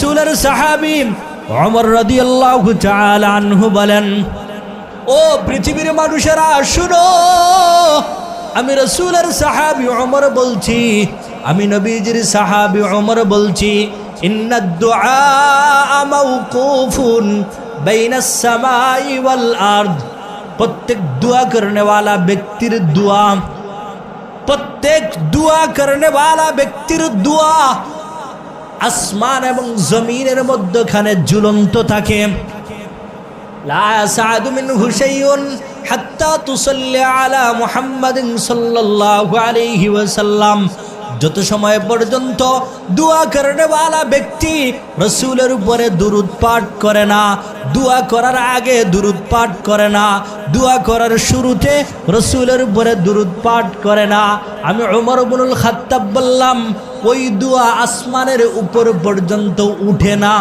রাসূলের সাহাবী ওমর রাদিয়াল্লাহু তাআলা আনহু বলেন, ও পৃথিবীর মানুষেরা শুনো, আমি রাসূলের সাহাবী ওমর বলছি, আমি নবীজির সাহাবী ওমর বলছি, ইন্নাদ দুআ মাওকুফুন বাইনাস সামাই ওয়াল আরদ। প্রত্যেক দোয়া করনে वाला ব্যক্তির দোয়া, প্রত্যেক দোয়া করনে वाला ব্যক্তির দোয়া আসমান এবং জমিনের মধ্যখানে ঝুলন্ত থাকে। লা ইয়াসাদু মিনহু শাইউন হাত্তা তুসাল্লি আলা মুহাম্মাদিন সাল্লাল্লাহু আলাইহি ওয়াসাল্লাম। যত সময় পর্যন্ত দোয়া করনে वाला ব্যক্তি রাসূলের উপরে দুরূদ পাঠ করে না, দোয়া করার আগে দুরূদ পাঠ করে না, দোয়া করার শুরুতে রাসূলের উপরে দুরূদ পাঠ করে না, আমি ওমর ইবনুল খাত্তাব বললাম ওই দোয়া আসমানের উপর পর্যন্ত উঠে না।